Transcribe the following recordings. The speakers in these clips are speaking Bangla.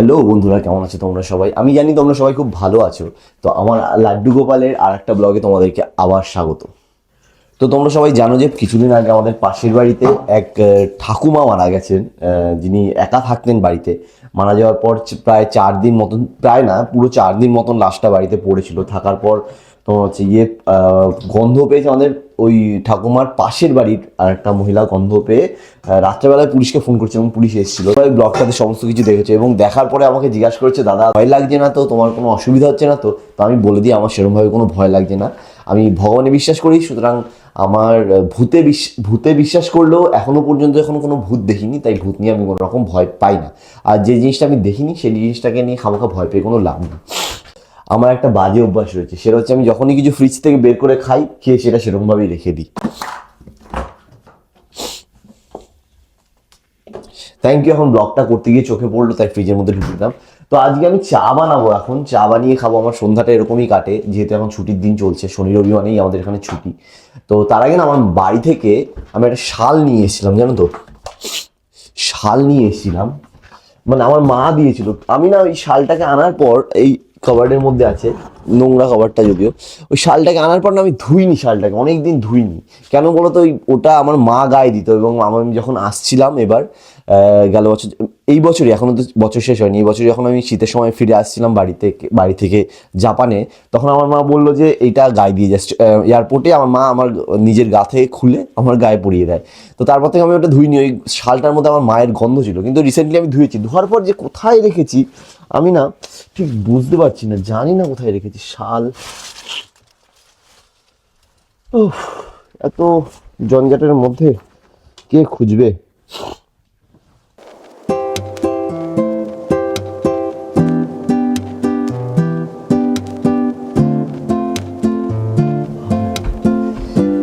হ্যালো বন্ধুরা, কেমন আছো তোমরা সবাই? আমি জানি তোমরা সবাই খুব ভালো আছো। তো আমার লাড্ডু গোপালের আর একটা ব্লগে তোমাদেরকে আবার স্বাগত। তো তোমরা সবাই জানো যে কিছুদিন আগে আমাদের পাশের বাড়িতে এক ঠাকুমা মারা গেছেন, যিনি একা থাকতেন বাড়িতে। মারা যাওয়ার পর প্রায় 4 দিন মতন, প্রায় না পুরো 4 দিন মতন লাশটা বাড়িতে পড়েছিল। থাকার পর তোমার হচ্ছে গন্ধ পেয়েছে আমাদের ওই ঠাকুমার পাশের বাড়ির আর একটা মহিলা গন্ধ পেয়ে রাত্রেবেলায় পুলিশকে ফোন করছে এবং পুলিশ এসেছিল। ওই ব্লগটাতে সমস্ত কিছু দেখেছে এবং দেখার পরে আমাকে জিজ্ঞাসা করেছে, দাদা ভয় লাগছে না তো? তোমার কোনো অসুবিধা হচ্ছে না তো? তো আমি বলে দিই আমার সেরকমভাবে কোনো ভয় লাগছে না। আমি ভগবানে বিশ্বাস করি, সুতরাং আমার ভূতে বিশ্বাস করলেও এখনো পর্যন্ত কোনো ভূত দেখিনি, তাই ভূত নিয়ে আমি কোনো রকম ভয় পাই না। আর যে জিনিসটা আমি দেখিনি সেই জিনিসটাকে নিয়ে খামোখা ভয় পেয়ে কোনো লাভ নেই। আমার একটা বাজে অভ্যাস রয়েছে, সেটা হচ্ছে আমি যখনই কিছু ফ্রিজ থেকে বের করে খাই, খেয়ে সেটা সেরকমভাবেই রেখে দিই। Thank you. এখন ব্লগটা করতে গিয়ে চোখে পড়লো, তাই ফ্রিজের মধ্যে ঢুকে দিলাম। তো আজকে আমি চা বানাবো, এখন চা বানিয়ে খাবো। আমার সন্ধ্যাটা এরকমই কাটে, যেহেতু এখন ছুটির দিন চলছে, শনি রবি মানেই আমাদের এখানে ছুটি। তো তার আগে না আমার বাড়ি থেকে আমি একটা শাল নিয়ে এসেছিলাম, জানো তো? শাল নিয়ে এসেছিলাম, মানে আমার মা দিয়েছিল। আমি না ওই শালটাকে আনার পর, এই কভারের মধ্যে আছে, নোংরা কভারটা যদিও, ওই শালটাকে আনার পর না আমি ধুইনি, শালটাকে অনেক দিন ধুইনি। কেন বলো তো? ওটা আমার মা গায়ে দিত এবং আমি যখন আসছিলাম এবার গেল বছর, এই বছরই, এখনো তো বছর শেষ হয়নি, এই বছর যখন আমি শীতের সময় ফিরে আসছিলাম বাড়ি থেকে জাপানে, তখন আমার মা বললো যে এইটা গায়ে দিয়ে যাচ্ছে। এয়ারপোর্টে আমার মা আমার নিজের গা থেকে খুলে আমার গায়ে পরিয়ে দেয়। তো তারপর থেকে আমি ওটা ধুইনি। ওই শালটার মধ্যে আমার মায়ের গন্ধ ছিল, কিন্তু রিসেন্টলি আমি ধুয়েছি। ধোয়ার পর যে কোথায় রেখেছি আমি না ঠিক বুঝতে পারছি না, জানি না কোথায় রেখেছি শাল। উফ, এত জঞ্জাটের মধ্যে কে খুঁজবে?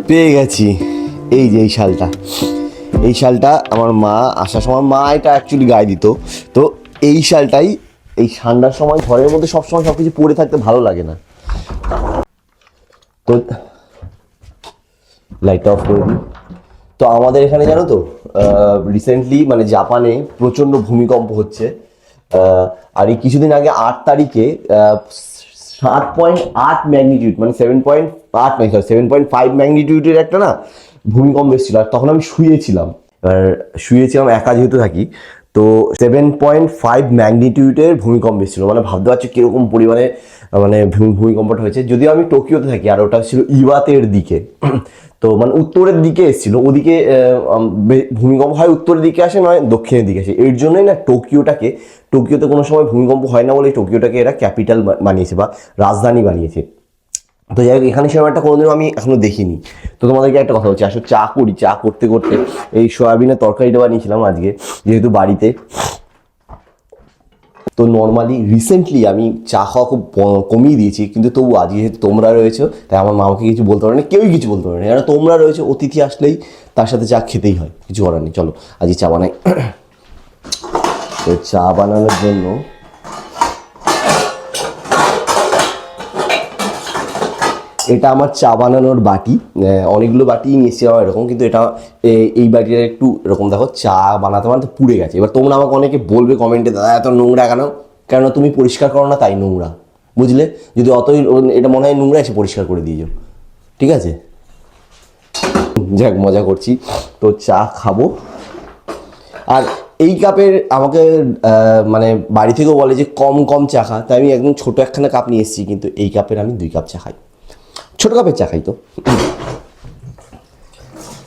পেয়ে গেছি, এই যে এই শালটা। এই শালটা আমার মা আসার সময়, মা এটা অ্যাকচুয়ালি গায়ে দিত। তো এই শালটাই, এই ঠান্ডার সময় ঘরের মধ্যে সবসময় সব কিছু পরে থাকতে ভালো লাগে না, তো লাইটটা অফ করে দিই। তো আমাদের এখানে জানো তো, রিসেন্টলি মানে জাপানে প্রচণ্ড ভূমিকম্প হচ্ছে। আর এই কিছুদিন আগে 8 তারিখে 7.8 ম্যাগনিটিউড, মানে 7.8 নয়, 7.5 ম্যাগনিটিউডের একটা না ভূমিকম্প এসেছিল। আর তখন আমি শুয়েছিলাম, এবার শুয়েছিলাম, একা যেহেতু থাকি। তো 7.5 ম্যাগনিটিউডের ভূমিকম্প এসেছিল, মানে ভাবতে পারছি কিরকম পরিমাণে মানে ভূমিকম্পটা হয়েছে। যদিও আমি টোকিওতে থাকি, আর ওটা ছিল ইওয়াতের দিকে। তো মানে উত্তরের দিকে এসেছিল। ওদিকে ভূমিকম্প হয় উত্তরের দিকে আসে, নয় দক্ষিণের দিকে আসে। এর জন্যই না টোকিওতে কোনো সময় ভূমিকম্প হয় না বলে টোকিওটাকে এরা ক্যাপিটাল বানিয়েছে বা রাজধানী বানিয়েছে। তো যাই হোক, এখানে সেরকম একটা কোনোদিনও আমি এখনো দেখিনি। তো তোমাদেরকে একটা কথা বলছি, আসলে চা করতে করতে এই সয়াবিনের তরকারিটা বানিয়েছিলাম আজকে, যেহেতু বাড়িতে। তো নর্মালি রিসেন্টলি আমি চা খাওয়া খুব কমিয়ে দিয়েছি, কিন্তু তবু আজ যেহেতু তোমরা রয়েছো, তাই আমার মামাকে কিছু বলতে পারে না, কেউই কিছু বলতে পারে না। কারণ তোমরা রয়েছো, অতিথি আসলেই তার সাথে চা খেতেই হয়, কিছু করার নেই। চলো আজকে চা বানাই। তো চা বানানোর জন্য এটা আমার চা বানানোর বাটি। অনেকগুলো বাটি নিয়ে এসেছি আমার এরকম, কিন্তু এটা এই বাটিটা একটু এরকম, দেখো চা বানাতে বানাতে পুড়ে গেছে। এবার তোমরা আমাকে অনেকে বলবে কমেন্টে, দাদা এত নোংরা কেন তুমি পরিষ্কার করো না, তাই নোংরা, বুঝলে? যদি অতই এটা মনে হয় নোংরা, এসে পরিষ্কার করে দিয়ে যাও, ঠিক আছে? যাক, মজা করছি। তো চা খাবো। আর এই কাপের আমাকে মানে বাড়ি থেকেও বলে যে কম কম চা খা, তাই আমি একদম ছোটো একখানা কাপ নিয়ে এসেছি, কিন্তু এই কাপের আমি 2 কাপ চা খাই। ছোটো কাপের চা খাই।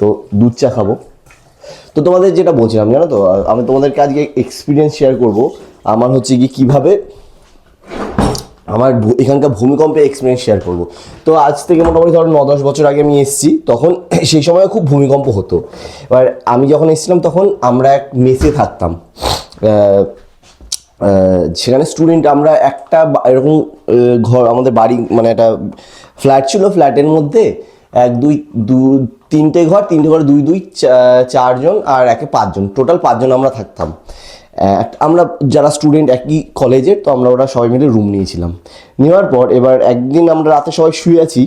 তো দুধ চা খাবো। তো তোমাদের যেটা বলছিলাম, জানো তো, আমি তোমাদেরকে আজকে এক্সপিরিয়েন্স শেয়ার করব। আমার হচ্ছে কি কীভাবে আমার এখানকার ভূমিকম্পের এক্সপিরিয়েন্স শেয়ার করব। তো আজ থেকে মোটামুটি ধরো 9-10 বছর আগে আমি এসেছি, তখন সেই সময় খুব ভূমিকম্প হতো। এবার আমি যখন এসেছিলাম তখন আমরা এক মেসে থাকতাম। সেখানে স্টুডেন্ট আমরা একটা এরকম ঘর, আমাদের বাড়ি মানে একটা ফ্ল্যাট ছিল। ফ্ল্যাটের মধ্যে 3টে ঘর, 4জন, আর একে 5জন, টোটাল 5জন আমরা থাকতাম। আমরা যারা স্টুডেন্ট একই কলেজের, তো আমরা ওরা সবাই মিলে রুম নিয়েছিলাম। নেওয়ার পর এবার একদিন আমরা রাতে সবাই শুয়ে আছি,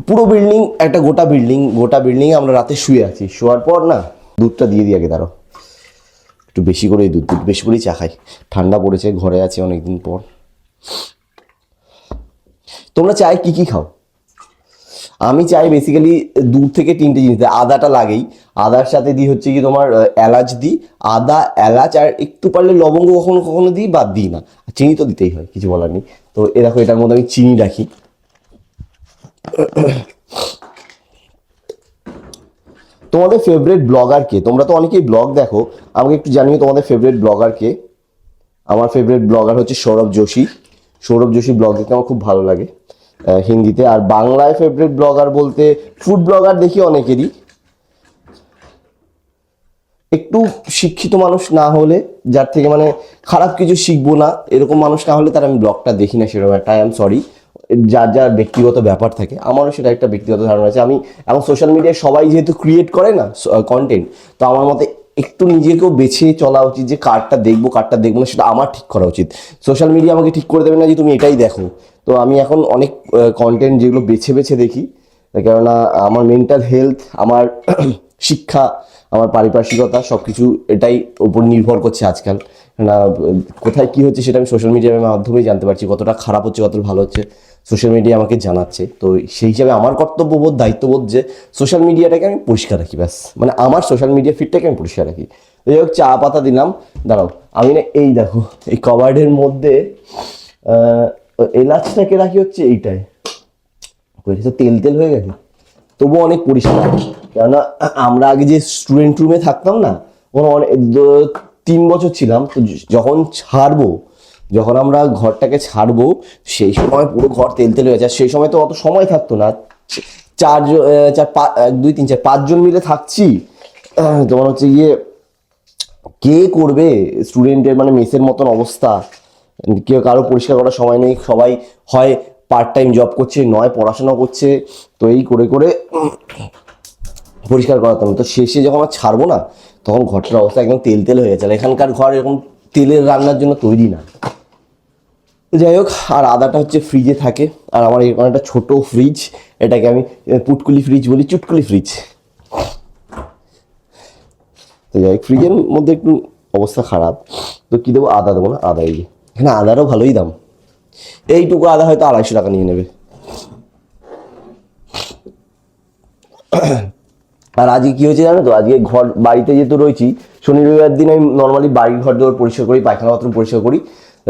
পুরো বিল্ডিং, একটা গোটা বিল্ডিংয়ে আমরা রাতে শুয়ে আছি। শোয়ার পর না, দুধটা দিয়ে দিই আগে, দাঁড়াও। একটু বেশি করেই দুধ বেশি করেই চা খাই, ঠান্ডা পড়েছে, ঘরে আছি অনেকদিন পর। তোমরা চায় কী কী খাও? আমি চাই বেসিক্যালি 2 থেকে 3টে জিনিস, আদাটা লাগেই, আদার সাথে দিই হচ্ছে কি তোমার এলাচ দিই, আদা এলাচ আর একটু পারলে লবঙ্গ কখনো কখনো দিই, বা দিই না, চিনি তো দিতেই হয়, কিছু বলার নেই। তো এ দেখো এটার মধ্যে আমি চিনি রাখি। তোমাদের ফেভারিট ব্লগার কে? তোমরা তো অনেকেই ব্লগ দেখো, আমাকে একটু জানিও তোমাদের ফেভারিট ব্লগার কে। আমার ফেভারিট ব্লগার হচ্ছে সৌরভ যোশী। সৌরভ যোশী ব্লগ দেখতে আমার খুব ভালো লাগে হিন্দিতে। আর বাংলায় ফেভারিট ব্লগার বলতে ফুড ব্লগার দেখি অনেকেরই, একটু শিক্ষিত মানুষ না হলে, যার থেকে মানে খারাপ কিছু শিখবো না এরকম মানুষ না হলে তার আমি ব্লগটা দেখি না সেরকম একটা। আই এম সরি, যার যার ব্যক্তিগত ব্যাপার থাকে, আমারও সেটা একটা ব্যক্তিগত ধারণা আছে। আমি এখন সোশ্যাল মিডিয়ায় সবাই যেহেতু ক্রিয়েট করে না কন্টেন্ট, তো আমার মতে একটু নিজেকেও বেছে চলা উচিত যে কারটা দেখবো কারটা দেখবো না, সেটা আমার ঠিক করা উচিত। সোশ্যাল মিডিয়া আমাকে ঠিক করে দেবে না যে তুমি এটাই দেখো। তো আমি এখন অনেক কন্টেন্ট যেগুলো বেছে বেছে দেখি, কেননা আমার মেন্টাল হেলথ, আমার শিক্ষা, আমার পারিপার্শ্বিকতা সব কিছু এটাই উপর নির্ভর করছে আজকাল না। কোথায় কী হচ্ছে সেটা আমি সোশ্যাল মিডিয়ার মাধ্যমেই জানতে পারছি, কতটা খারাপ হচ্ছে কতটা ভালো হচ্ছে সোশ্যাল মিডিয়া আমাকে জানাচ্ছে। তো সেই হিসাবে আমার কর্তব্যবোধ দায়িত্ববোধ যে সোশ্যাল মিডিয়াটাকে আমি পরিষ্কার রাখি, ব্যাস, মানে আমার সোশ্যাল মিডিয়া ফিডটাকে আমি পরিষ্কার রাখি। যাই হোক, চা পাতা দিলাম, দাঁড়াও আমি না এই দেখো এই কভার্ডের মধ্যে এলাচটাকে রাখি হচ্ছে এইটায়, তেল তেল হয়ে গেছে, তবুও অনেক পরিষ্কার। কেননা আমরা আগে যে স্টুডেন্ট রুমে থাকতাম না, ওখানে অনেক 3 বছর ছিলাম, তো যখন ছাড়বো, যখন আমরা ঘরটাকে ছাড়বো সেই সময় পুরো ঘর তেল তেল হয়ে যায়। সেই সময় তো অত সময় থাকতো না, 5জন মিলে থাকছি, তোমার হচ্ছে গিয়ে কে করবে স্টুডেন্টের, মানে মেসের মতন অবস্থা, কেউ কারো পরিষ্কার করার সময় নেই, সবাই হয় পার্ট টাইম জব করছে, নয় পড়াশোনা করছে। তো এই করে করে পরিষ্কার করাতাম। তো শেষে যখন আমার ছাড়বো না, তখন ঘরটার অবস্থা একদম তেল তেল হয়ে গেছে। আর এখানকার ঘর এরকম তেলের রান্নার জন্য তৈরি না। যাই হোক, আর আদাটা হচ্ছে ফ্রিজে থাকে, আর আমার এখানে একটা ছোটো ফ্রিজ, এটাকে আমি পুটকুলি ফ্রিজ বলি, চুটকুলি ফ্রিজ। তো যাই হোক, ফ্রিজের মধ্যে একটু অবস্থা খারাপ, তো কী দেবো, আদা দেবো না, আদা এই এখানে আদারও ভালোই দাম, এইটুকু আদা হয়তো 250 টাকা নিয়ে নেবে। আর আজকে কী হয়েছে জানো তো, আজকে বাড়িতে যেহেতু রয়েছি, শনি রবিবার দিন আমি নর্মালি বাড়ির ঘর দোর পরিষ্কার করি, পায়খানা বাথরুম পরিষ্কার করি।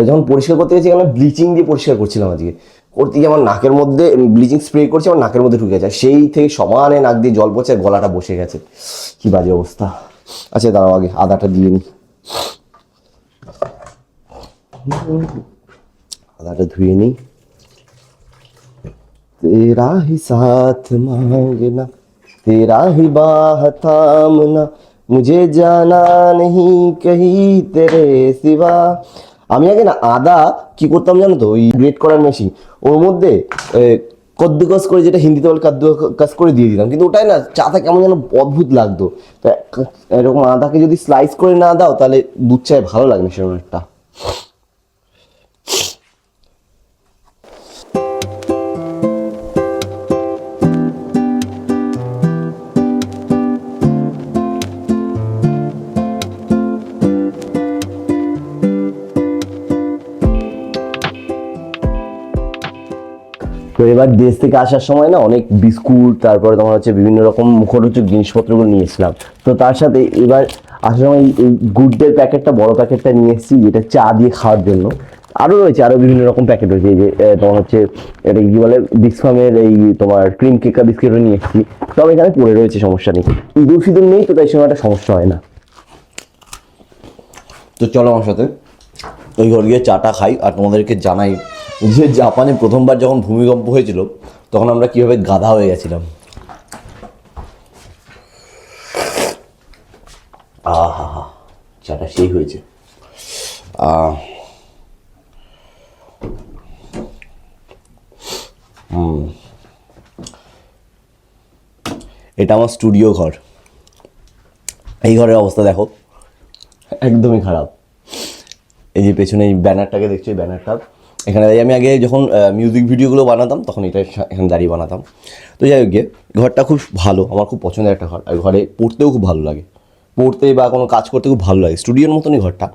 যখন পরিষ্কার করতে গেছি, আমি ব্লিচিং দিয়ে পরিষ্কার করছিলাম আজকে, করতে গিয়ে আমার নাকের মধ্যে ব্লিচিং স্প্রে করছি, আমার নাকের মধ্যে ঢুকে গেছে, সেই থেকে সমানে নাক দিয়ে জল পড়ছে, গলাটা বসে গেছে, কি বাজে অবস্থা। আচ্ছা দাঁড়াও, আগে আদাটা দিয়ে নিই, আদাটা ধুয়ে নিই। তেরা হি সাথ মাঙ্গনা, तेरा ही बाह थामना, मुझे जाना नहीं कहीं तेरे सिवा। আমি আগে না আদা কি করতাম জানো তো, ওই গ্রেট করার মেশিন, ওর মধ্যে কদ্দুকস করে, যেটা হিন্দিতে বলে কদ্দুকস করে দিয়ে দিতাম, কিন্তু ওটাই না চাটা কেমন যেন অদ্ভুত লাগতো। তা এরকম আদাকে যদি স্লাইস করে না দাও, তাহলে দুধ চায় ভালো লাগে না সেরকম একটা। তো এবার দেশ থেকে আসার সময় না অনেক বিস্কুট, তারপরে তোমার হচ্ছে বিভিন্ন রকম মুখরোচক জিনিসপত্রগুলো নিয়ে এসেছিলাম। তো তার সাথে এবার আসার সময় এই গুড ডের প্যাকেটটা, বড় প্যাকেটটা নিয়ে এসেছি, যেটা চা দিয়ে খাওয়ার জন্য। আরও রয়েছে, আরও বিভিন্ন রকম প্যাকেট রয়েছে, এই যে তোমার হচ্ছে এটা কি বলে, বিস্ফামের এই তোমার ক্রিম কেকা বিস্কিটও নিয়ে এসেছি, সব এখানে পড়ে রয়েছে, সমস্যা নেই। ইঁদুর ফিদুর নেই তো, তাই সময় একটা সমস্যা হয় না। তো চলো আমার সাথে ওই ঘর গিয়ে চাটা খাই, আর তোমাদেরকে জানাই যে জাপানে প্রথমবার যখন ভূমিকম্প হয়েছিল, তখন আমরা কীভাবে গাধা হয়ে গেছিলাম। আহা হা, চাটা সেই হয়েছে। এটা আমার স্টুডিও ঘর, এই ঘরের অবস্থা দেখো, একদমই খারাপ। এই যে পেছনে এই ব্যানারটাকে দেখছো, এই ব্যানারটা এখানে আমি আগে যখন মিউজিক ভিডিওগুলো বানাতাম, তখন এটা এখানে দাঁড়িয়ে বানাতাম। তো যাই হোক গিয়ে ঘরটা খুব ভালো, আমার খুব পছন্দের একটা ঘর, আর ঘরে পড়তেও খুব ভালো লাগে, পড়তে বা কোনো কাজ করতে খুব ভালো লাগে, স্টুডিওর মতনই ঘরটা।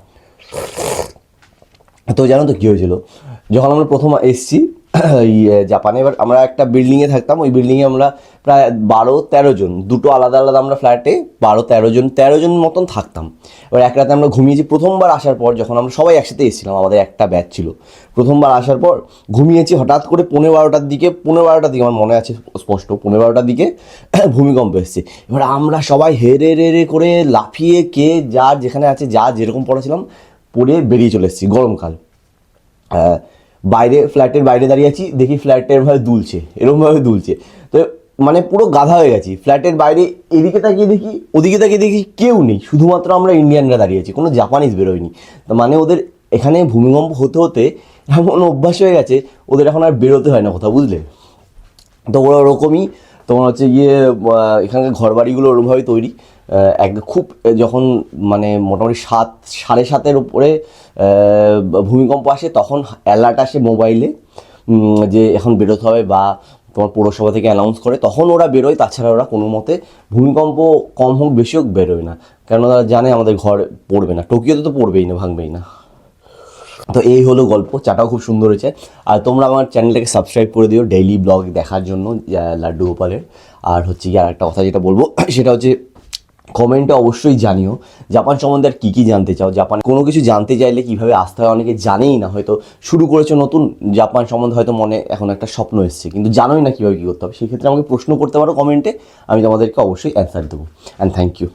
তো জানো তো কী হয়েছিল, যখন আমরা প্রথম এসেছি এই জাপানে, এবার আমরা একটা বিল্ডিংয়ে থাকতাম, ওই বিল্ডিংয়ে আমরা প্রায় 12-13 জন, দুটো আলাদা আলাদা আমরা ফ্ল্যাটে 12-13 জন মতন থাকতাম। এবার এক রাতে আমরা ঘুমিয়েছি প্রথমবার আসার পর, যখন আমরা সবাই একসাথে এসেছিলাম, আমাদের একটা ব্যাচ ছিল, প্রথমবার আসার পর ঘুমিয়েছি, হঠাৎ করে 12:15টার দিকে আমার মনে আছে স্পষ্ট, 12:15টার দিকে ভূমিকম্প এসেছে। এবার আমরা সবাই হেরে রে করে লাফিয়ে কে যার যেখানে আছে, যা যেরকম পড়েছিলাম পড়ে বেরিয়ে চলে এসেছি। গরমকাল, বাইরে ফ্ল্যাটের বাইরে দাঁড়িয়ে আছি, দেখি ফ্ল্যাটের ভাবে দুলছে, এরকমভাবে দুলছে। তো মানে পুরো গাধা হয়ে গেছি, ফ্ল্যাটের বাইরে এদিকে তাকিয়ে দেখি, ওদিকে তাকিয়ে দেখি কেউ নেই, শুধুমাত্র আমরা ইন্ডিয়ানরা দাঁড়িয়ে আছি, কোনো জাপানিজ বেরোয়নি। তো মানে ওদের এখানে ভূমিকম্প হতে হতে এমন অভ্যাস হয়ে গেছে, ওদের এখন আর বেরোতে হয় না কোথাও, বুঝলে। তো ওরা ওরকমই তোমার হচ্ছে গিয়ে এখানকার ঘর বাড়িগুলো ওরকমভাবে তৈরি, এক খুব যখন মানে মোটামুটি 7-7:30 উপরে ভূমিকম্প আসে, তখন অ্যালার্ট আসে মোবাইলে যে এখন বেরোতে হবে, বা তোমার পৌরসভা থেকে অ্যানাউন্স করে, তখন ওরা বেরোয়। তাছাড়া ওরা কোনো মতে ভূমিকম্প কম হোক বেশি হোক বেরোয় না, কেন তারা জানে আমাদের ঘর পড়বে না, টোকিওতে তো পড়বেই না, ভাঙবেই না। তো এই হলো গল্প, চাটাও খুব সুন্দর হয়েছে। আর তোমরা আমার চ্যানেলটাকে সাবস্ক্রাইব করে দিও ডেইলি ব্লগ দেখার জন্য লাড্ডু গোপালের। আর হচ্ছে কি আর একটা কথা যেটা বলবো সেটা হচ্ছে, কমেন্টে অবশ্যই জানিও জাপান সম্বন্ধে আর কী কী জানতে চাও। জাপান কোনো কিছু জানতে চাইলে কীভাবে আসতে হয়, অনেকে জানেই না, হয়তো শুরু করেছো নতুন, জাপান সম্বন্ধে হয়তো মনে এখন একটা স্বপ্ন এসছে, কিন্তু জানোই না কীভাবে কী করতে হবে। সেক্ষেত্রে আমাকে প্রশ্ন করতে পারো কমেন্টে, আমি তোমাদেরকে অবশ্যই অ্যান্সার দেবো। And thank you.